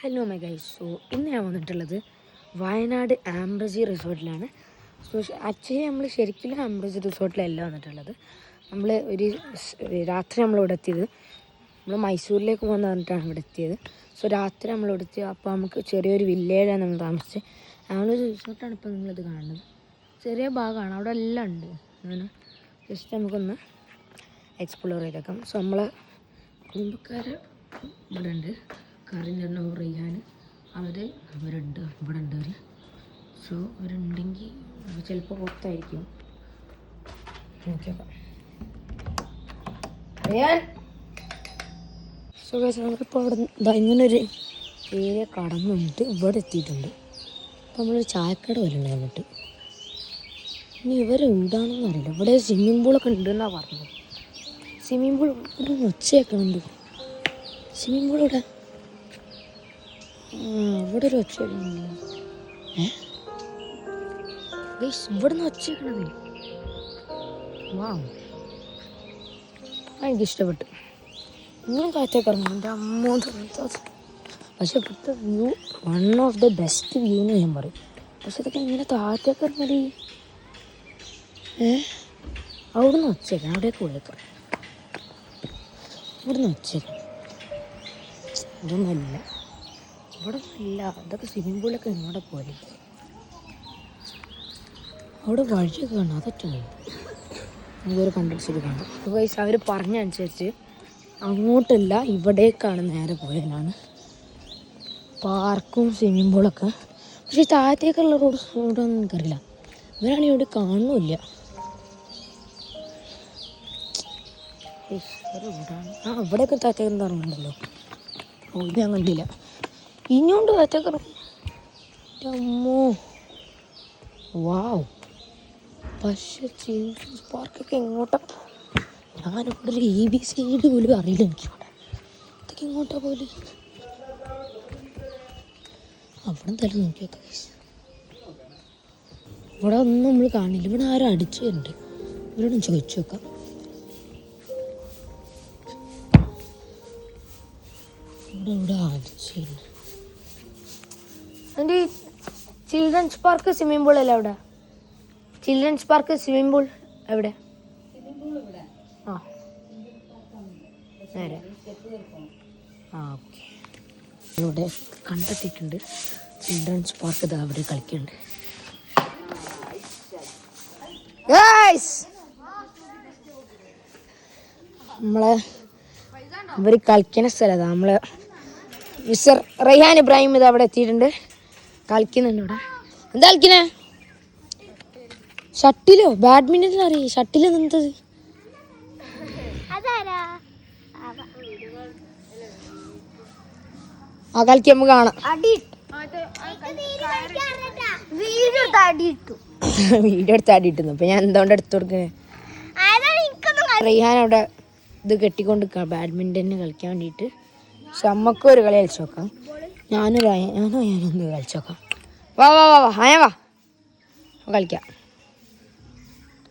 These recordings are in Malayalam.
Hello my guys. സോ ഇന്ന് ഞാൻ വന്നിട്ടുള്ളത് വയനാട് ആംബ്രജി റിസോർട്ടിലാണ്. സോ ആക്ച്വലി നമ്മൾ ശരിക്കും ആംബ്രജി റിസോർട്ടിലല്ല വന്നിട്ടുള്ളത്. നമ്മൾ രാത്രി നമ്മളിവിടെ എത്തിയത്. നമ്മൾ മൈസൂരിലേക്ക് പോകുന്ന പറഞ്ഞിട്ടാണ് ഇവിടെ എത്തിയത്. സോ രാത്രി നമ്മളിവിടെ എത്തി. അപ്പോൾ നമുക്ക് ചെറിയൊരു വില്ലേജിലാണ് നമ്മൾ താമസിച്ചത്. ആംബ്രജി റിസോർട്ടാണ് ഇപ്പോൾ നിങ്ങളിത് കാണുന്നത്. ചെറിയ ഭാഗമാണ്, അവിടെ എല്ലാം ഉണ്ട്. അങ്ങനെ ജസ്റ്റ് നമുക്കൊന്ന് എക്സ്പ്ലോർ ചെയ്തേക്കാം. സോ നമ്മളെ കുടുംബക്കാർ ഇവിടെ ഉണ്ട്. കറിഞ്ഞോ റയ്യാൻ അവരുണ്ട്, ഇവിടെ ഉണ്ട് അവർ. സോ അവരുണ്ടെങ്കിൽ ചിലപ്പോൾ പുറത്തായിരിക്കും. നോക്കിയേക്കാം. റയ്യാൻ. സോ ഗൈസ്, നമ്മളിപ്പോൾ അവിടെ ഇങ്ങനൊരു ഏരിയ കടന്നിട്ട് ഇവിടെ എത്തിയിട്ടുണ്ട്. അപ്പോൾ നമ്മളൊരു ചായക്കട വരുന്നുണ്ട് വന്നിട്ട്. ഇനി ഇവർ എവിടാണെന്ന് അറിയില്ല. ഇവിടെ സ്വിമ്മിംഗ് പൂളൊക്കെ ഉണ്ടെന്നാണ് പറഞ്ഞത്. സ്വിമ്മിംഗ് പൂൾ ഇവിടെ ഒച്ചയൊക്കെയുണ്ട്. സ്വിമ്മിംഗ് പൂൾ ഇവിടെ ഇവിടെ ഒരു ഒച്ച ഇവിടെ നിന്ന് ഒച്ചക്കണത്. വാ, എനിക്കിഷ്ടപ്പെട്ടു. ഇങ്ങനെ കാറ്റൊക്കെ ഇറങ്ങും. എൻ്റെ അമ്മ. പക്ഷെ ഇപ്പോഴത്തെ view one of the best view എന്ന് ഞാൻ പറയും. പക്ഷെ ഇതൊക്കെ ഇങ്ങനെ കാറ്റൊക്കെ ഇറങ്ങി അവിടെ നിന്ന് ഒച്ചേക്കണം. അവിടേക്ക് പോയേക്കാം. ഇവിടെ നിന്ന് ഒച്ചേക്കണം. ഇതൊന്നുമല്ല, ഇവിടെ ഇല്ല. അതൊക്കെ സ്വിമ്മിംഗ് പൂളൊക്കെ ഇങ്ങോട്ട് പോലെ. അവിടെ വഴിയൊക്കെ കാണാം. അതൊക്കെയാണ് നമുക്കൊരു കണ്ടുപിടിച്ചിട്ട് കാണാം. ഗൈസ്, അവർ പറഞ്ഞനുസരിച്ച് അങ്ങോട്ടല്ല ഇവിടേക്കാണ് നേരെ പോയതാണ് പാർക്കും സ്വിമ്മിംഗ് പൂളൊക്കെ. പക്ഷേ താഴത്തേക്കുള്ള റോഡൊന്നും എനിക്കറിയില്ല. ഇവരാണെങ്കിൽ ഇവിടെ കാണുന്നില്ല. ഇവിടെയൊക്കെ താഴത്തേക്കെന്ന് പറഞ്ഞിട്ടുണ്ടല്ലോ. ഇത് ഞാൻ കണ്ടില്ല. ഇനിയുണ്ട് താഴത്തേക്ക്. അമ്മോ, വാവ്. പക്ഷേ ചിൽഡ്രൻസ് പാർക്കൊക്കെ എങ്ങോട്ടാ? ഞാനിവിടെ ഒരു ABCD പോലും അറിയില്ല എനിക്കിവിടെ. ഇതൊക്കെ എങ്ങോട്ടാ പോലെ? അവിടെ എന്തായാലും നോക്കി വെക്കാം. ഇവിടെ ഒന്നും നമ്മൾ കാണില്ല. ഇവിടെ ആരും അടിച്ചു വരുന്നുണ്ട്. ഇവരോടും ചോദിച്ചു വെക്കാം. ഇവിടെ അടിച്ചു എൻ്റെ ചിൽഡ്രൻസ് പാർക്ക് സ്വിമ്മിംഗ് പൂൾ അല്ല അവിടെ? ചിൽഡ്രൻസ് പാർക്ക് സ്വിമ്മിംഗ് പൂൾ എവിടെ? ആ, നേരെ. ആ, ഓക്കെ. ഇവിടെ കണ്ടെത്തിയിട്ടുണ്ട് ചിൽഡ്രൻസ് പാർക്ക്. ഇതാ അവിടെ കളിക്കുന്നുണ്ട്. നമ്മളെ ഇവർ കളിക്കുന്ന സ്ഥലം നമ്മളെ മിസ്റ്റർ റയ്യാൻ ഇബ്രാഹിം ഇത് അവിടെ എത്തിയിട്ടുണ്ട്. കളിക്കുന്നുണ്ട് ഇവിടെ. എന്താ കളിക്കണേ? ഷട്ടിലോ ബാഡ്മിൻ്റൺ അറിയാം. ഷട്ടിൽ എന്തത്? ആ കളിക്ക് നമുക്ക് കാണാം. വീഡിയോ എടുത്ത് അടി ഇട്ടുന്നു. അപ്പൊ ഞാൻ എന്തുകൊണ്ട് എടുത്തു കൊടുക്കണേ? റയ്യാൻ അവിടെ ഇത് കെട്ടിക്കൊണ്ട് ബാഡ്മിൻ്റന് കളിക്കാൻ വേണ്ടിയിട്ട്. പക്ഷെ അമ്മക്കും ഒരു കളി കളിച്ചു നോക്കാം. ഞാനൊന്ന് കളിച്ചു നോക്കാം. വാ വാ വാ വാ ആയ വാ കളിക്കാം.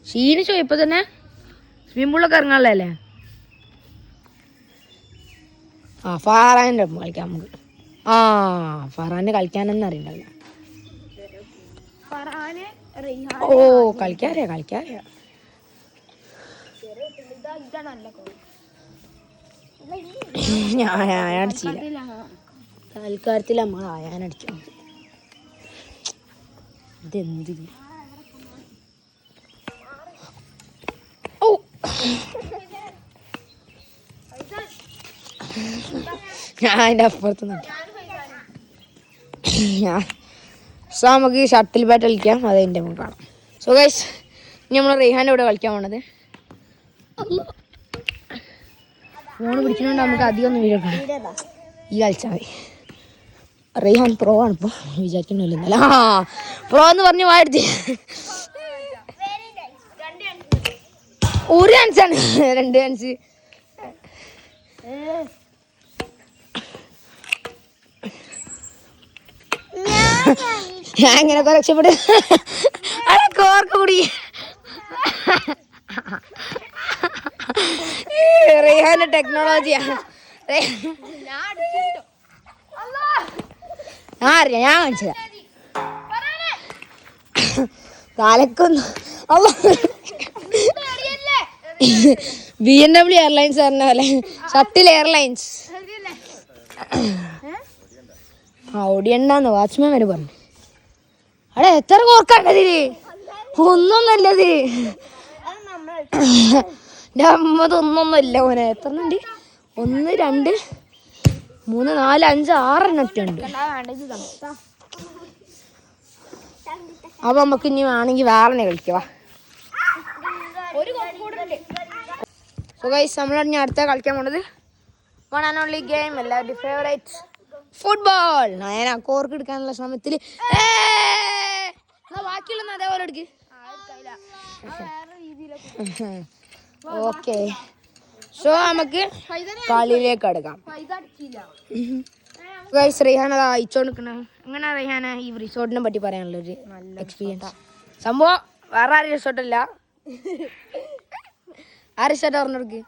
ക്ഷീണിച്ചോ ഇപ്പം തന്നെ? സ്വിമ്മിംഗ് പൂളൊക്കെ ഇറങ്ങാനുള്ളതല്ലേ? ആ, ഫാറാൻ്റെ ഒപ്പം കളിക്കാം നമുക്ക്. ആ, ഫറാന് കളിക്കാനൊന്നും അറിയണ്ടല്ലോ. ഓ, കളിക്കാറിയാ. ഞാൻ അടിച്ചില്ല. തൽക്കാലത്തിൽ നമ്മൾ ആയാനടിച്ചു. ഇതെന്ത്? ഓ, ഞാൻ അതിൻ്റെ അപ്പുറത്ത് നോക്കി. സോ നമുക്ക് ഷട്ടിൽ ബാറ്റ് കളിക്കാം. അതെൻ്റെ നമുക്ക് കാണാം. സോ ഗൈസ്, ഇനി നമ്മൾ റയ്യാൻ്റെ കൂടെ കളിക്കാൻ പോണത്. ഫോണ് പിടിക്കുന്നതുകൊണ്ട് നമുക്ക് അധികം ഒന്നും വീഡിയോ കാണാം. ഈ കളിച്ചാൽ മതി. റയ്യാൻ പ്രോ ആണ് ഇപ്പോൾ വിചാരിക്കണില്ല. ആ, പ്രോ എന്ന് പറഞ്ഞ് വാടിച്ച് ഒരു ചാൻസാണ്. 2 ചാൻസ്. ഞാൻ ഇങ്ങനെയൊക്കെ രക്ഷപ്പെടും. അതൊക്കെ ഓർക്ക കൂടി. റയ്യാൻ്റെ ടെക്നോളജിയാണ്. അറിയാം, ഞാൻ കാണിച്ചതാ. തലക്കൊന്ന് BMW എയർലൈൻസ് പറഞ്ഞ പോലെ ഷട്ടിൽ എയർലൈൻസ്. ഓടിയണ്ടെന്ന് വാച്ച്മാൻ വരെ പറഞ്ഞു. അവിടെ എത്ര കോർക്കണ്ടതില്? ഒന്നും നല്ലത് ഒന്നൊന്നുമില്ല മോനെ. എത്ര ഉണ്ട്? 1 2 3 4 5 6 ഉണ്ട്. അപ്പൊ നമുക്ക് ഇനി വേണമെങ്കിൽ വേറെ കളിക്കുക. സോ ഗൈസ്, നമ്മൾ അടുത്ത കളിക്കാൻ പോണത് വൺ ആൻഡ് ഓൺലി ഗെയിം, എല്ലാവരുടെയും ഫേവറേറ്റ് ഫുട്ബോൾ. ഞാൻ ആ കോർക്ക് എടുക്കാനുള്ള ശ്രമത്തിൽ ബാക്കിയുള്ള അതേപോലെ എടുക്ക്. ഓക്കെ, സോ നമുക്ക് കളിയിലേക്ക് എടുക്കാം. ഗൈസ്, റെയ്ഹാന അയച്ചോണ്ടിരിക്കണ. എങ്ങനെ റെയ്ഹാന ഈ റിസോർട്ടിനെ പറ്റി പറയാനുള്ള ഒരു എക്സ്പീരിയൻസ്? സംഭവം വേറെ ആരും റിസോർട്ടല്ല. ആ റിസോർട്ട് പറഞ്ഞെടുക്ക്.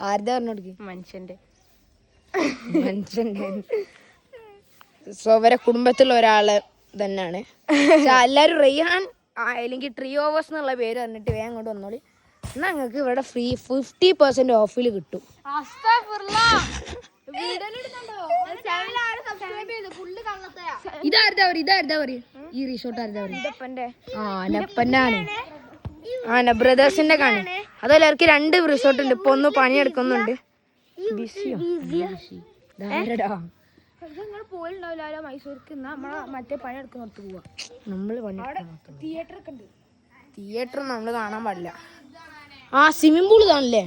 ആരുടെ പറഞ്ഞെടുക്ക്? മനുഷ്യന്റെ. സോ അവരെ കുടുംബത്തിലുള്ള ഒരാള് തന്നെയാണ്. എല്ലാരും റെയ്ഹാൻ അല്ലെങ്കിൽ ട്രീ ഓവേഴ്സ് എന്നുള്ള പേര് പറഞ്ഞിട്ട് വേഗം കൊണ്ട് വന്നോളി. എന്നാ ഞങ്ങൾക്ക് ഇവിടെ ഫ്രീ 50% ഓഫിൽ കിട്ടും. ഇതാരുടെ ഈ റിസോർട്ട് ആരുടെ? ആണ് ബ്രദേഴ്സിന്റെ കാണി. അതെല്ലാവർക്കും 2 റിസോർട്ട് ഉണ്ട്. ഇപ്പൊ ഒന്ന് പണിയെടുക്കുന്നുണ്ട്. മൈസൂർക്ക് മറ്റേ പണിയെടുക്കുന്നിടത്ത് പോവാ. നമ്മള് തിയേറ്റർ നമ്മള് കാണാൻ പാടില്ല. സ്വിമ്മിംഗ് പൂൾ ഇതാണല്ലേ?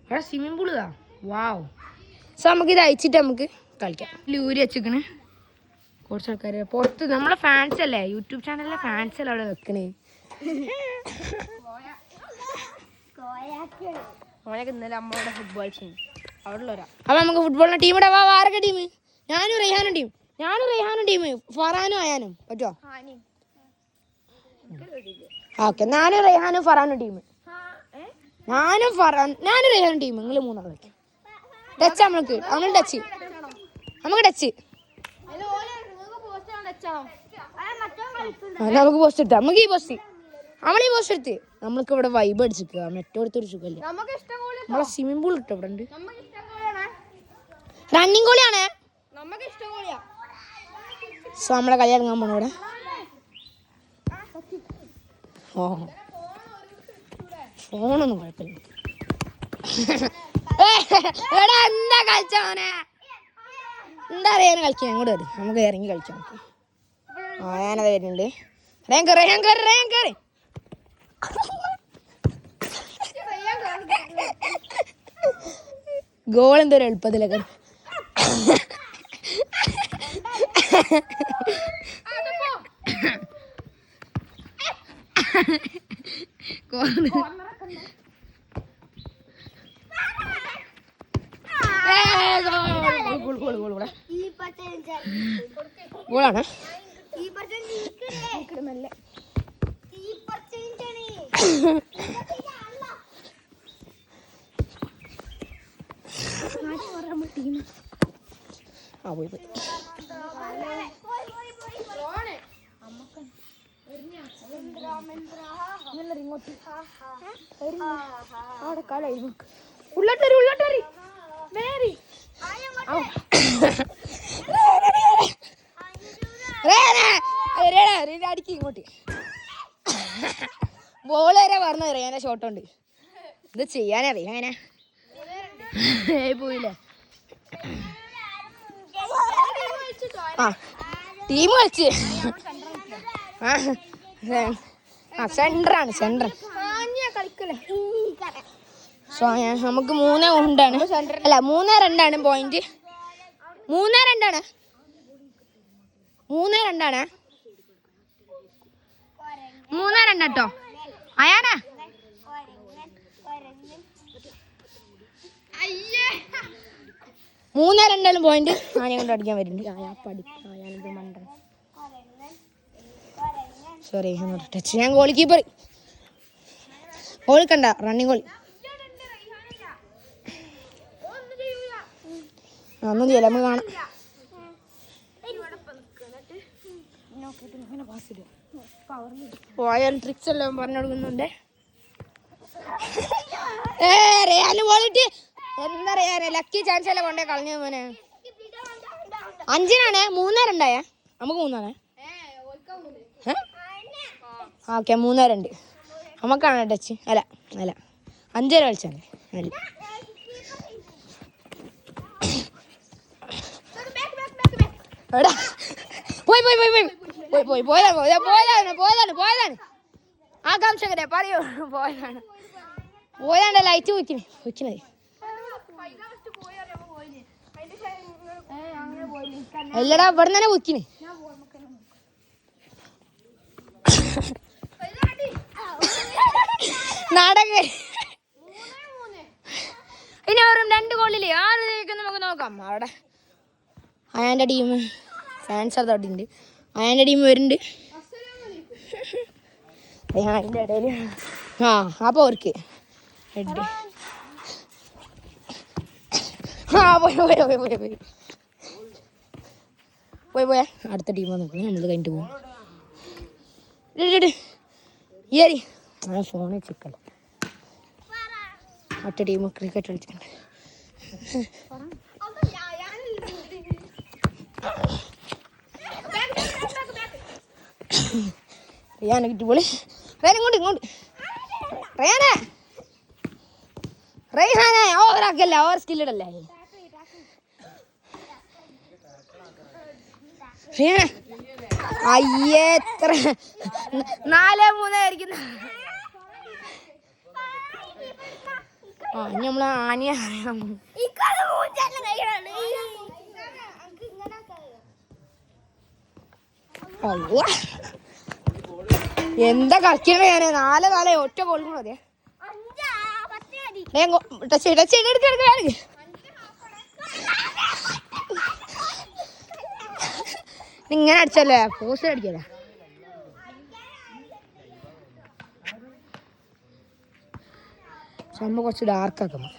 അവിടെ സ്വിമ്മിംഗ് പൂൾ ഇതാ. വാവ്. സോ നമുക്ക് ഇത് അയച്ചിട്ട് നമുക്ക് കളിക്കാം. ലൂരി വെച്ചിക്കണ് കുറച്ച് ആൾക്കാർ പുറത്ത്. നമ്മളെ ഫാൻസ് അല്ലേ, യൂട്യൂബ് ചാനലിലെ ഫാൻസ് അല്ലേ അവിടെ വെക്കണേ. ഇന്നലെ നമ്മളോട് ഫുട്ബോൾ ചെയ്യും അവിടെ. അപ്പൊ നമുക്ക് ഫുട്ബോളിന്റെ ടീം ഇടാ. ആരൊക്കെ ടീം? ഞാനും റെയ്ഹാനും ടീം. ഫറാനും ആയാനും പറ്റുമോ? ഓക്കെ, ഞാനും റെയ്ഹാനും ഫറാനും ടീം. ഞാനും റെയ്ഹാനും ടീം. നിങ്ങൾ 3 ആൾ കളിക്കാം. ടച്ച് നമുക്ക് ടച്ച്. നമുക്ക് പോസ്റ്റ് എടുത്താ. നമുക്ക് ഈ പോസ്റ്റ് എടുത്ത് നമ്മൾക്ക് ഇവിടെ വൈബ് അടിച്ചിക്കുക. മറ്റോടത്തൊരു സുഖല്ലേ. നമ്മളെ സ്വിമ്മിംഗ് പൂൾ ഇട്ടോ ഇവിടെ ഉണ്ട്. റണ്ണിങ് ഗോളിയാണ്. സോ നമ്മളെ കളി ഇറങ്ങാൻ പോണ ഇവിടെ. ഫോണൊന്നും കുഴപ്പമില്ല. എന്താ കളിച്ചോനെ? എന്താ അറിയാൻ കളിക്കാൻ? അങ്ങോട്ട് വരും, നമുക്ക് ഇറങ്ങി കളിക്കാം. ഞാനത് വരുന്നുണ്ട്. ഗോൾ എന്തോരം എളുപ്പത്തിലൊക്കെ. ഗോളാണ്. പോയി അവിടെ കളി ഉള്ളട്ടറി അടിക്ക് ഇങ്ങോട്ട്. ബോൾ വരെ പറഞ്ഞു അറിയാനെ ഷോട്ടുണ്ട്. ഇത് ചെയ്യാനറിയാം അങ്ങനെ പോയില്ലേ. ടീം കളിച്ച് സെന്ററാണ്. സോ നമുക്ക് 3-2 അല്ല 3-2 പോയിന്റ്. 3-2 കേട്ടോ. അയാനാ 3-2 പോയിന്റ് ആനയെ കൊണ്ട് അടിക്കാൻ വരുന്നുണ്ട്. Sorry, touch. ഞാൻ ഗോൾ കീപ്പർ. ഗോൾ കണ്ട റണ്ണിങ് ഗോൾ. ഒന്നും ചെയ്യില്ല, നമുക്ക് കാണാം. പോയാൽ ട്രിക്സ് എല്ലാം പറഞ്ഞു കൊടുക്കുന്നുണ്ട്. എന്താ പറയാ, ലക്കി ചാൻസ് എല്ലാം കൊണ്ടേ കളഞ്ഞ മോനെ. 5-നാണേ 3-2 നമുക്ക് 3-ആണ്. ഓക്കെ 3-2 നമുക്കാണ് ടച്ച്. അല്ല 5 കളിച്ചാണ്. അല്ല എടാ പോയതാണ് ആകാംക്ഷകരെ പറയൂ. പോയതാണ് ലൈറ്റ് വെക്കുന്നത്. അല്ലടാ ഇവിടെ തന്നെ വെക്കിന്. നാടക ഇനി വെറും 2 ഗോളില് 6 ജയിക്കുന്ന നമുക്ക് നോക്കാം. അവിടെ അയാൻ്റെ ടീം ഫാൻസ് അവിടെ ഉണ്ട്. അയാൻ്റെ ടീം വരുന്നുണ്ട്. അതിൻ്റെ ഇടയിൽ അപ്പോൾ അവർക്ക് പോയി അടുത്ത ടീം നോക്കണം. നമ്മൾ കഴിഞ്ഞിട്ട് പോകും. ഏരി ഫോണിൽ ചിക്കല്ല. മറ്റേ ടീം ക്രിക്കറ്റ് കളിച്ചിട്ടുണ്ട്. റിയാനെ കിട്ടിപ്പോളി. ഇങ്ങോട്ട് റെയ്ഹാനെ ഓവറാക്കല്ല, ഓവർ സ്കില്ലിടല്ലേ. അയ്യേത്ര 4-3 ആയിരിക്കുന്നു. ഇനി നമ്മള് ആനിയ എന്താ കളിക്കണ. ഞാന് 4 ഒറ്റ ഗോൾ മതിയെ. ഇങ്ങനെ അടിച്ചല്ലേ പോസ്റ്റ് അടിക്കല്ലേ. സംഭവം കുറച്ച് ഡാർക്കാക്കണം.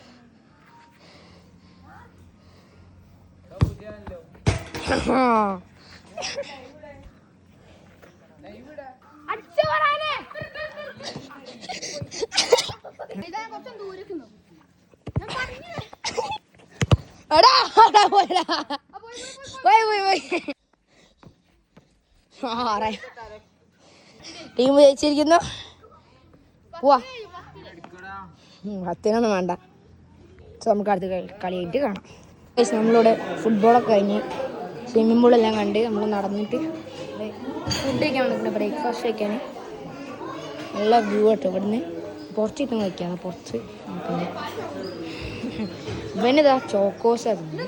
ടീം ജയിച്ചിരിക്കുന്നു. പോവാ 10 വേണ്ട. നമുക്ക് അടുത്ത കളി കഴിഞ്ഞിട്ട് കാണാം. നമ്മളിവിടെ ഫുട്ബോളൊക്കെ കഴിഞ്ഞ് സ്വിമ്മിംഗ് പൂളെല്ലാം കണ്ട് നമ്മൾ നടന്നിട്ട് ഫുഡ് കഴിക്കാൻ വന്നിട്ടുണ്ട്. ബ്രേക്ക്ഫാസ്റ്റ് കഴിക്കാൻ നല്ല വ്യൂ കേട്ടോ. ഇവിടുന്ന് പുറത്തിരുന്ന് കഴിക്കാണ്. പുറത്ത് പിന്നെ ഇവനിതാ ചോക്കോസ് ആയിരുന്നു.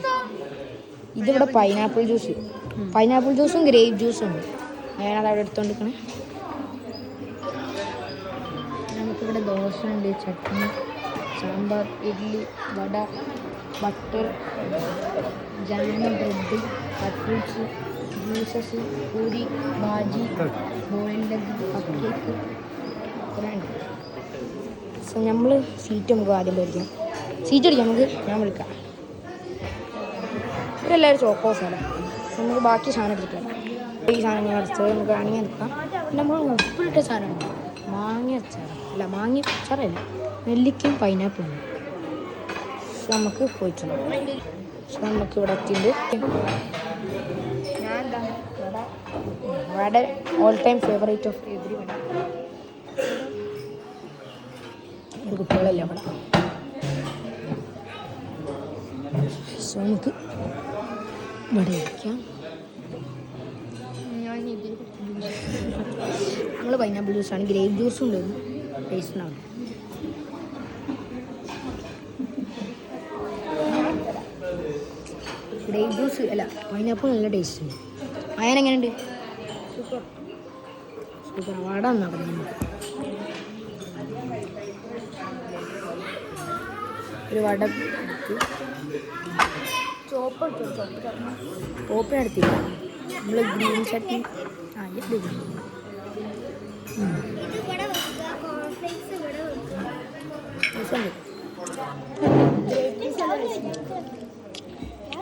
ഇതിവിടെ പൈനാപ്പിൾ ജ്യൂസും ഗ്രേപ്പ് ജ്യൂസും ഉണ്ട്. ഞാനത് അവിടെ എടുത്തോണ്ടിരിക്കണേ. നമുക്കിവിടെ ദോശ ഉണ്ട്, chutney, sambar, idli, vada, butter, jam, bread, cut fruits, juices, puri, bhaji, boiled egg, cupcake കുറേ ഉണ്ട്. സോ നമ്മൾ സീറ്റ് നമുക്ക് ആദ്യം മേടിക്കാം. സീറ്റ് അടിക്കാം നമുക്ക്. ഞാൻ വിളിക്കാം. ഇവരെല്ലാവരും ചോക്കോസാണ്. നമുക്ക് ബാക്കി സാധനം എടുക്കാം. ഈ സാധനം ഞാൻ അടിച്ചത് നമുക്ക് വേണമെങ്കിൽ എടുക്കാം. പിന്നെ നമ്മൾ ഉപ്പിലിട്ട സാധനമാണ് മാങ്ങ അച്ചാറല്ല, മാങ്ങ അച്ചാറല്ല, നെല്ലിക്കയും പൈനാപ്പിളും. നമുക്ക് പോയിട്ടുണ്ട്. പക്ഷെ നമുക്ക് ഇവിടെ എത്തിയിട്ടുണ്ട്. ഞാൻ എന്താ vada all time favourite of everyone. ഒരു കുട്ടികളല്ലേ അവിടെ. സോ നമുക്ക് ഇവിടെ ഇരിക്കാം. ഞങ്ങൾ പൈനാപ്പിൾ ജ്യൂസാണ്, ഗ്രേപ്പ് ജ്യൂസും ഉണ്ടായിരുന്നു. ടേസ്റ്റ് ഉണ്ടാവും. ഗ്രേപ്പ് ജ്യൂസ് അല്ല പൈനാപ്പിൾ നല്ല ടേസ്റ്റ് ഉണ്ട്. അയനെങ്ങനെയുണ്ട്? സൂപ്പർ. വട നടന്നു. ഒരു വട ചോപ്പിനെടുത്തില്ല. നമ്മൾ green chutney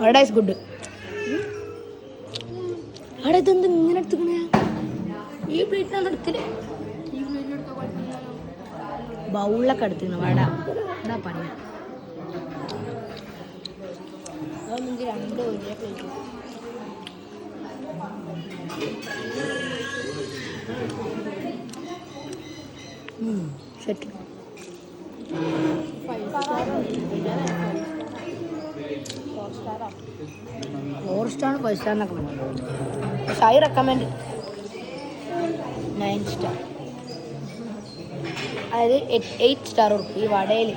vada is good. അവിടെ ഇതെന്ത് ഇങ്ങനെ എടുത്തുക്കണേ? ഈ പ്ലേറ്റിനാണ് എടുത്തില്ലേ? ബൗളിലൊക്കെ എടുത്തിരുന്നു വട. എന്താ പറയാ, അതൊന്നും രണ്ടും ഒരേ പ്ലേറ്റ്. സെറ്റ്. 4 സ്റ്റാർ 5 സ്റ്റാറിനൊക്കെ വേണം. പക്ഷെ ഐ റെക്കമെൻഡ് 9 സ്റ്റാർ. അതായത് 8 സ്റ്റാർ കൊടുക്കും. ഈ വടയിൽ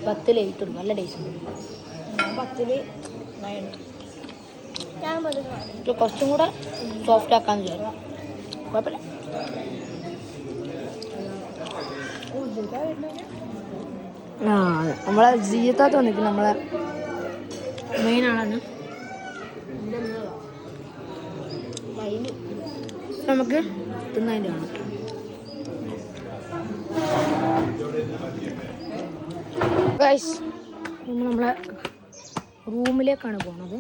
10ൽ 8 കൊടുക്കും. നല്ല ടേസ്റ്റ് ഉണ്ട്. 10ൽ 9. കുറച്ചും കൂടെ സോഫ്റ്റ് ആക്കാന്ന് വിചാരിക്കും. കുഴപ്പമില്ല. ആ നമ്മളെ ജീവിതത്ത് വന്നിട്ട് നമ്മളെ മെയിൻ ആളാണ്. നമുക്ക് തിന്നതിൻ്റെ ആണ്. ഗൈസ്, നമ്മളെ റൂമിലേക്കാണ് പോകുന്നത്.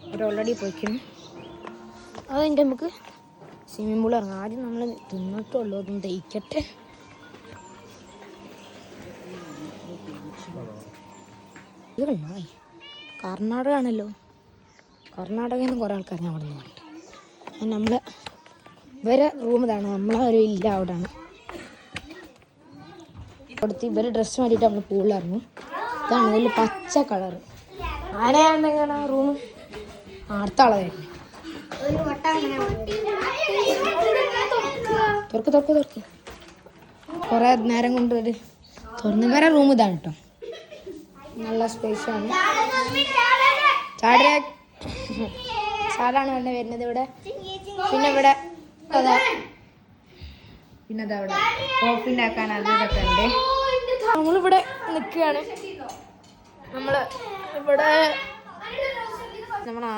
അവർ ഓൾറെഡി പോയിക്കുന്നു. അതിൻ്റെ നമുക്ക് സ്വിമ്മിംഗ് പൂൾ ഇറങ്ങാം. ആദ്യം നമ്മൾ തിന്നിട്ടുള്ളൂ, അതൊന്ന് ദഹിക്കട്ടെ. ഇത് കണ്ടോ, കർണാടക ആണല്ലോ. കർണാടകയിൽ നിന്ന് കുറേ ആൾക്കാർ അവിടെ നിന്ന് കണ്ടു. നമ്മൾ ഇവരെ റൂം ഇതാണ്, നമ്മളാരും ഇല്ല അവിടെയാണ്. കൊടുത്ത് ഇവർ ഡ്രസ്സ് മാറ്റിയിട്ട് നമ്മൾ പൂളിലിറങ്ങി. ഇതാണ് വലിയ പച്ച കളർ. ആനയാണെന്നാണ് റൂം. അടുത്ത ആളായിരുന്നു. തുറക്ക് കുറേ നേരം കൊണ്ട് ഒരു തുറന്ന് വരെ റൂം ഇതാണ് കേട്ടോ. നല്ല സ്പേസാണ്. ചാടാണ് തന്നെ വരുന്നത് ഇവിടെ. പിന്നെ ഇവിടെ അതാ അവിടെ കോഫി ഉണ്ടാക്കാൻ അത് ഇതൊക്കെ ഉണ്ട്. നമ്മളിവിടെ നിൽക്കുകയാണ്. ഇവിടെ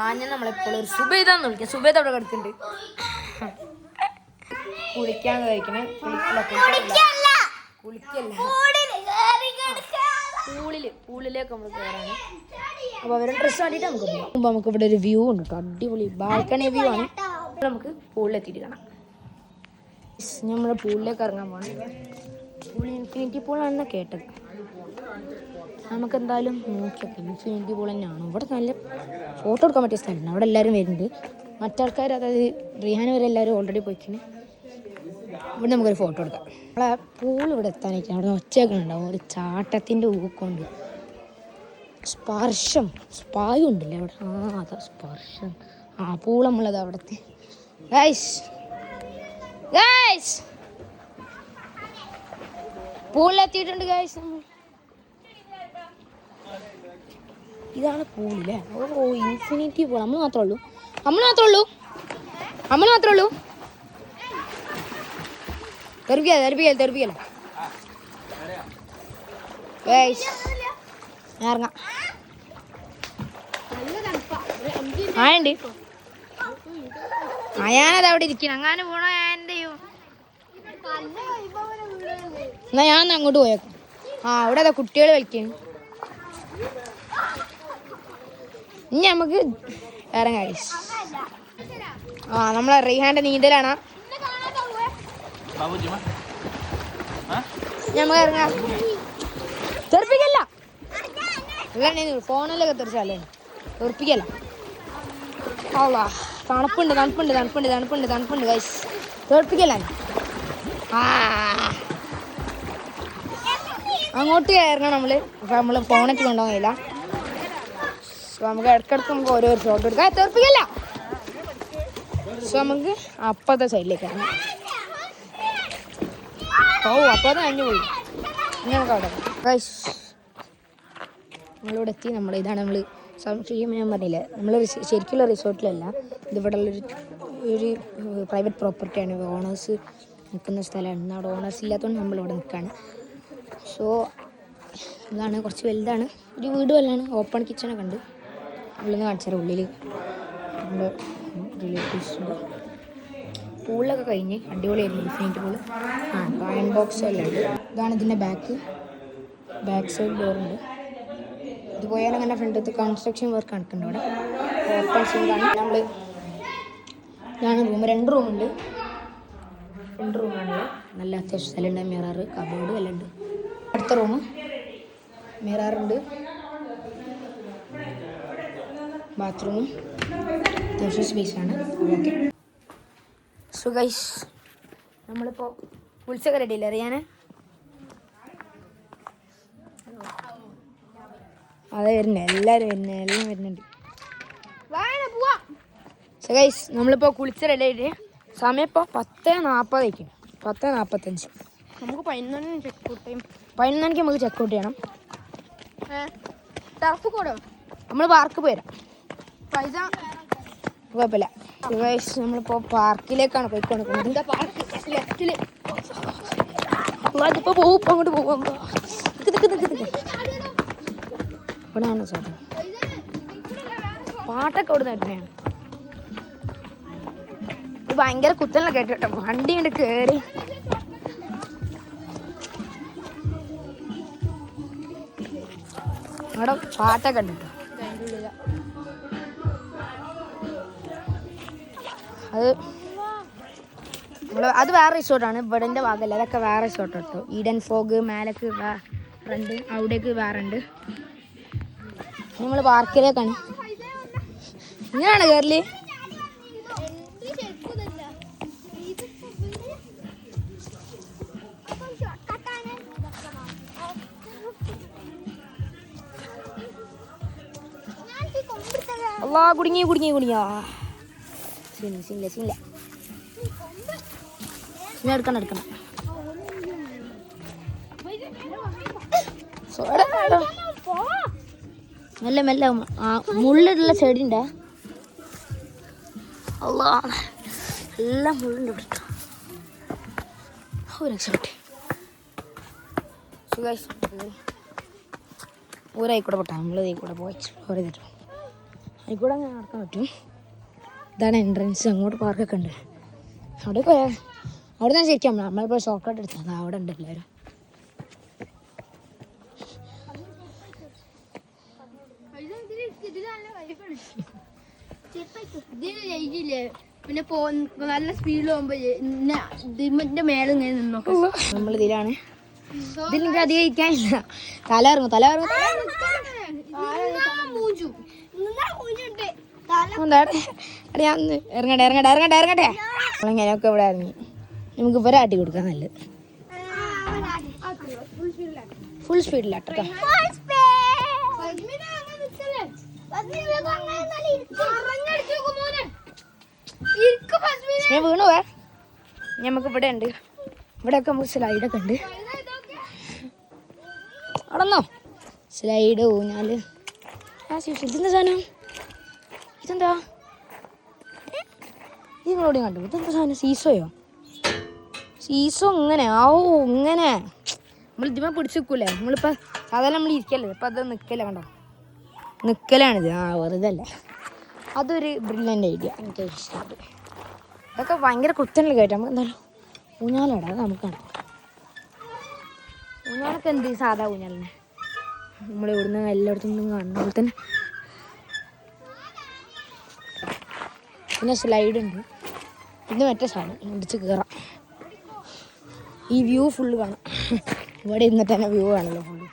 ആഞ്ഞ നമ്മളെപ്പോഴും ഒരു സുബൈദാന്ന് വിളിക്കാം. സുബൈദ അവിടെ കിടക്കുന്നുണ്ട്. കുളിക്കാൻ കഴിക്കണേ. പൂളിലേക്ക് നമ്മൾ കയറാണ്. അപ്പോൾ അവരുടെ ഡ്രസ്സ് കണ്ടിട്ട് നമുക്ക് പോകാം. നമുക്ക് ഇവിടെ ഒരു വ്യൂ ഉണ്ട് കേട്ടോ. അടിപൊളി ബാൽക്കണി വ്യൂ ആണ്. നമുക്ക് പൂളിലെത്തിയിട്ട് കാണാം. നമ്മൾ പൂളിലേക്ക് ഇറങ്ങാൻ പോകണം. പൂൾ ഇൻഫിനിറ്റി പൂളാണെന്നാണ് കേട്ടത്. നമുക്ക് എന്തായാലും നോക്കിയൊക്കെ ഇൻഫിനിറ്റി പൂൾ തന്നെയാണ്. ഇവിടെ നല്ല ഫോട്ടോ എടുക്കാൻ പറ്റിയ സ്ഥലമാണ്. അവിടെ എല്ലാവരും വരുന്നുണ്ട്. മറ്റാൾക്കാർ, അതായത് റിഹാന വരെ എല്ലാവരും ഓൾറെഡി പോയിക്കണ്. ഇവിടെ നമുക്കൊരു ഫോട്ടോ എടുക്കാം. നമ്മളെ പൂൾ ഇവിടെ എത്താനായിട്ട് അവിടെ ഒച്ചയൊക്കെ ഉണ്ടാവും. ഒരു ചാട്ടത്തിൻ്റെ ഊക്കമുണ്ട്. സ്പർശം സ്പായും ഉണ്ടല്ലേ അവിടെ. അതാ സ്പർശം. പൂൾ നമ്മളത് അവിടുത്തെ. ഗൈസ് പൂളിലെത്തിയിട്ടുണ്ട് ഗൈസ്. ഇതാണ് പൂളില്ലേ? ഓ ഇൻഫിനിറ്റി പൂൾ. നമ്മൾ മാത്രമേ ഉള്ളൂ. തെറിപ്പിക്കല ഗൈസ്. ഇറങ്ങാം. ആയുണ്ട്. ഞാനത് അവിടെ ഇരിക്കണം. അങ്ങനെ പോണോ? ഞാൻ എന്ത് ചെയ്യും? എന്നാ ഞാൻ അങ്ങോട്ട് പോയേക്കാം. അവിടെ അതാ കുട്ടികൾ കളിക്കുന്നു. ഇനി നമുക്ക് ഇറങ്ങാം. നമ്മളെ റിഹാന്റെ നീന്തലാണ്. നമുക്ക് ഇറങ്ങാം. തെറിപ്പിക്കല്ല. ഫോണിലൊക്കെ തെറിച്ചല്ലേ. തെറിപ്പിക്കല്ല. തണുപ്പുണ്ട് ഗൈസ്. തെറിപ്പിക്കല്ല. അങ്ങോട്ട് ഇറങ്ങണം നമ്മള്. അപ്പൊ നമ്മള് ഫോണിട്ട് കൊണ്ടുപോകില്ല. സോ നമുക്ക് ഇടയ്ക്കിടയ്ക്ക് നമുക്ക് ഓരോ ഷോട്ട് എടുക്കാം. തെറിപ്പിക്കല്ല. സോ നമുക്ക് അപ്പത്തെ സൈഡിലേക്ക് ഇറങ്ങാം. അപ്പോൾ അത് അഞ്ഞു പോയി. ഇനി നമുക്ക് അവിടെ ഗൈസ് നമ്മളിവിടെ എത്തി. ഇതാണ് നമ്മൾ സംശയം ഞാൻ പറഞ്ഞില്ലേ, നമ്മൾ ശരിക്കുള്ള റിസോർട്ടിലല്ല. ഇതിവിടെ ഒരു പ്രൈവറ്റ് പ്രോപ്പർട്ടിയാണ്. ഓണേഴ്സ് നിൽക്കുന്ന സ്ഥലമാണ്. അവിടെ ഓണേഴ്സ് ഇല്ലാത്തതുകൊണ്ട് നമ്മളിവിടെ നിൽക്കുകയാണ്. സോ ഇതാണ്, കുറച്ച് വലുതാണ്. ഒരു വീട് വല്ലാണ്. ഓപ്പൺ കിച്ചണൊക്കെ ഉണ്ട്. ഉള്ളിൽ നിന്ന് കാണിച്ചാൽ ഉള്ളിൽ നമ്മുടെ റിലേറ്റീവ്സ് ഉണ്ട്. പൂളിലൊക്കെ കഴിഞ്ഞ് അടിപൊളിയായിരുന്നു. Infinity pool. അയൺ ബോക്സ് എല്ലാം ഉണ്ട്. ഇതാണ് ഇതിൻ്റെ ബാക്ക് സൈഡ് ഡോറുണ്ട്. ഇത് പോയാൽ അങ്ങനെ ഫ്രണ്ടത്ത് കൺസ്ട്രക്ഷൻ വർക്ക് നടക്കുന്നുണ്ട്. ഇവിടെ ഓപ്പൺ സീലാണ്. നമ്മൾ ഇതാണ് റൂം. 2 റൂമുണ്ട്. 2 റൂമാണല്ലോ. നല്ല അത്യാവശ്യം സ്ഥലമുണ്ട്. മിറർ, കബോർഡ് എല്ലാം ഉണ്ട്. അടുത്ത റൂം മിററുണ്ട്, ബാത്റൂമും അത്യാവശ്യം സ്പേസാണ്. ഓക്കെ. സോ ഗൈസ്, നമ്മളിപ്പോൾ ഉത്സവം റെഡിയില്ല അറിയാൻ. അതെ വരുന്നത്, എല്ലാവരും വരുന്നത്, എല്ലാം വരുന്നുണ്ട്. സോ ഗൈസ്, നമ്മളിപ്പോൾ കുളിച്ച് റെഡി ആയിട്ട് സമയം ഇപ്പോൾ 10:40 ആയിരിക്കും. 10:45. നമുക്ക് 11 ചെക്കൗട്ട് ചെയ്യും. 11 നമുക്ക് ചെക്കൗട്ട് ചെയ്യണം. ടർഫ് കൂടോ? നമ്മൾ പാർക്ക് പോരാം, പൈസ കുഴപ്പമില്ല. സോ ഗൈസ്, നമ്മളിപ്പോൾ പാർക്കിലേക്കാണ് പോയിക്കൊണ്ടിരിക്കുന്നത്. പാർക്ക് ലെഫ്റ്റില് അതിപ്പോൾ പോകും, ഇപ്പം അങ്ങോട്ട് പോകും. ഇവിടെയാണ് സാധനം. പാട്ടൊക്കെ അവിടെ നിന്ന് തന്നെയാണ്. ഇത് ഭയങ്കര കുത്തല കേട്ടോ. വണ്ടി ഇങ്ങോട്ട് കയറി അവിടെ പാട്ടൊക്കെ ഉണ്ട് കേട്ടോ. അത് വേറെ റിസോർട്ടാണ്. ഇവിടെൻ്റെ ഭാഗമല്ല, അതൊക്കെ വേറെ റിസോർട്ട് കേട്ടോ. ഈഡൻ ഫോഗ് മേലേക്ക് വേറുണ്ട്, അവിടേക്ക് വേറെ ഉണ്ട്. നമ്മൾ പാർക്കിലേക്കാണ്. ഇങ്ങനെയാണ് കയറല്. അല്ലാ, കുടുങ്ങിയാ സീനില്ല. എടുക്കണം. മെല്ലെ മുള്ളുള്ള ചെടിയുണ്ടേ. അല്ലാ, എല്ലാം മുള്ളുണ്ട് ഇവിടെ. രക്ഷപ്പെട്ടെ. ഊരായിക്കൂടെ പോട്ടെ. നമ്മൾ ഇതിൽ പോയി എക്സ്പ്ലോർ ചെയ്തിട്ട് അതിൽക്കൂടെ അങ്ങനെ നടക്കാൻ പറ്റും. ഇതാണ് എൻട്രൻസ്. അങ്ങോട്ട് പാർക്കൊക്കെ ഉണ്ട്. അവിടെ പോയാൽ അവിടെ നിന്ന് ശരിക്കും നമ്മളിപ്പോൾ ഷോർട്ട് കട്ട് എടുത്തത് അവിടെ ഉണ്ട് എല്ലാവരും. പിന്നെ നല്ല സ്പീഡിൽ പോകുമ്പോ ഇതിന്റെ മേലെ നിന്നോ. നമ്മൾ ഇതിലാണ്. ഇതിൽ അധികം ഇരിക്കാനില്ല. തല ഇറങ്ങും. ഞാൻ ഇറങ്ങട്ടെ. നമ്മളിങ്ങനെയൊക്കെ ഇവിടെ ഇറങ്ങി. നമുക്ക് ഇവരെ ആട്ടി കൊടുക്കാൻ നല്ലത്. ഫുൾ സ്പീഡിലാട്ടോ. വീണു നമുക്ക് ഇവിടെ ഉണ്ട്. ഇവിടെയൊക്കെ നമുക്ക് സ്ലൈഡൊക്കെ ഉണ്ട്. അടന്നോ സ്ലൈഡ്, ഊഞ്ഞാല്. ഇതെന്താ സാധനം? ഇതെന്താ? ഇത് നിങ്ങളോട് കണ്ടു. ഇതെന്താ സാധനം? സീസോ ഇങ്ങനെ ഇങ്ങനെ നമ്മൾ ഇതിമ പിടിച്ച് നിൽക്കൂലേ. നമ്മളിപ്പോൾ സാധാരണ നമ്മൾ ഇരിക്കല്ലേ, ഇപ്പം അത് കണ്ടോ, നിൽക്കലാണിത്. വെറുതെ അല്ല. അതൊരു ബ്രില്യൻ്റ് ഐഡിയ, എനിക്ക് ഇഷ്ടപ്പെട്ടു. ഇതൊക്കെ ഭയങ്കര കുത്തനല്ല കേട്ടോ. നമുക്ക് എന്തായാലും ഊഞ്ഞാലിടാം, അത് നമുക്ക് കാണാം. ഊഞ്ഞാലൊക്കെ എന്ത് സാധാ ഊഞ്ഞാലിനെ നമ്മൾ ഇവിടുന്ന് എല്ലായിടത്തും കാണുന്ന പോലെ തന്നെ. പിന്നെ സ്ലൈഡ് ഉണ്ട്. ഇത് മറ്റേ സാധനം ഇടിച്ച് കയറാം. ഈ വ്യൂ ഫുള്ള് കാണാം. ഇവിടെ ഇരുന്നിട്ട് തന്നെ വ്യൂ കാണല്ലോ ഫുള്ള്.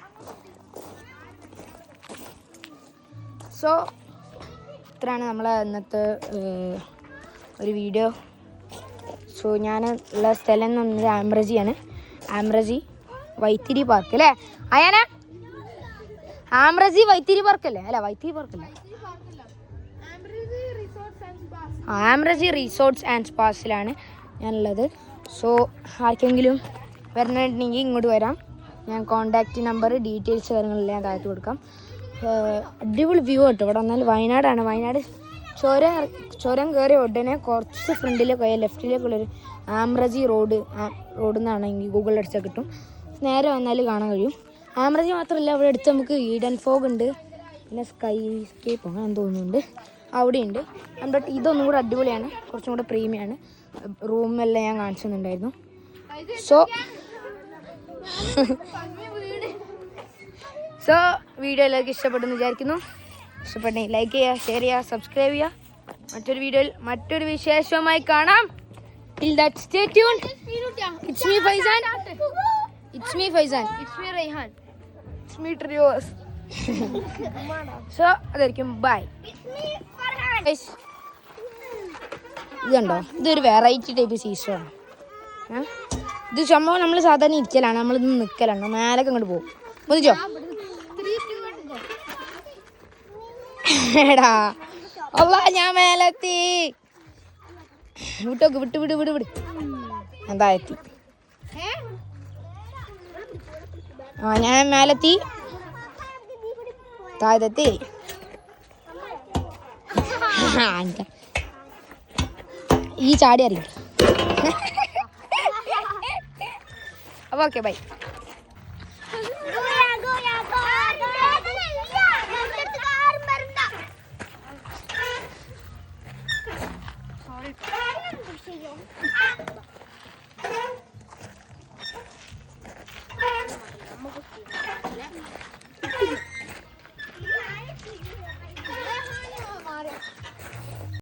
സോ ഇത്രയാണ് നമ്മളെ ഇന്നത്തെ ഒരു വീഡിയോ. സോ ഞാൻ ഉള്ള സ്ഥലം എന്ന് പറഞ്ഞത് ആംബ്രജിയാണ്. ആംബ്രജി വൈത്തിരി പാർക്ക് അല്ലേ അയാന? ആംബ്രജി വൈത്തിരി പാർക്കല്ലേ? അല്ല, വൈത്തിരി പാർക്കല്ലേ, ആംബ്രജി റിസോർട്ട്സ് ആൻഡ് സ്പാസിലാണ് ഞാനുള്ളത്. സോ ആർക്കെങ്കിലും വരണമെന്നുണ്ടെങ്കിൽ ഇങ്ങോട്ട് വരാം. ഞാൻ കോണ്ടാക്റ്റ് നമ്പർ, ഡീറ്റെയിൽസ് കാര്യങ്ങളെല്ലാം ഞാൻ താഴത്ത് കൊടുക്കാം. അടിപൊളി വ്യൂ കേട്ടോ. ഇവിടെ വന്നാൽ വയനാടാണ്. വയനാട് ചുരം കയറി ഉടനെ കുറച്ച് ഫ്രണ്ടിലേക്ക് പോയാൽ ലെഫ്റ്റിലേക്കുള്ളൊരു ആംബ്രജി റോഡ് എന്നാണെങ്കിൽ ഗൂഗിളിൽ അടിച്ചാൽ കിട്ടും. നേരെ വന്നാൽ കാണാൻ കഴിയും. ആംബ്രജി മാത്രമല്ല, അവിടെ അടുത്ത് നമുക്ക് ഈഡൻ ഫോഗ് ഉണ്ട്, പിന്നെ സ്കൈ സ്കേപ്പ് അങ്ങനെ തോന്നുന്നുണ്ട്, അവിടെയുണ്ട്. ബട്ട് ഇതൊന്നും കൂടെ അടിപൊളിയാണ്, കുറച്ചും കൂടെ പ്രീമിയമാണ്. റൂമെല്ലാം ഞാൻ കാണിച്ചു തന്നിട്ടുണ്ടായിരുന്നു. സോ വീഡിയോ എല്ലാവർക്കും ഇഷ്ടപ്പെട്ടെന്ന് വിചാരിക്കുന്നു. ഇഷ്ടപ്പെട്ടെങ്കിൽ ലൈക്ക് ചെയ്യുക, ഷെയർ ചെയ്യുക, സബ്സ്ക്രൈബ് ചെയ്യുക. മറ്റൊരു വീഡിയോയിൽ മറ്റൊരു വിശേഷവുമായി കാണാം. Till that, stay tuned. It's me Faizan. It's me Faizan. It's me Rayhan. It's me Trios. So അതായിരിക്കും ബൈ. ഇതുണ്ടോ, ഇതൊരു വെറൈറ്റി ടൈപ്പ് സീസോണ്. ഇത് സംഭവം നമ്മൾ സാധാരണ ഇരിക്കലാണ്, നമ്മളിത് നിൽക്കലാണ്. മേലൊക്കെ അങ്ങോട്ട് പോകും. മുതിച്ചോ എടാ അല്ല, ഞാൻ മേലെത്തി. വിട്ടോക്ക്, വിട്ട് വിട് വിട് വിട്. എന്താ എത്തി? ഞാൻ മേലെത്തി, താഴത്തെത്തി. ഈ ചാടി അറിയില്ല. അപ്പോൾ ഓക്കെ ബൈ. Sorry.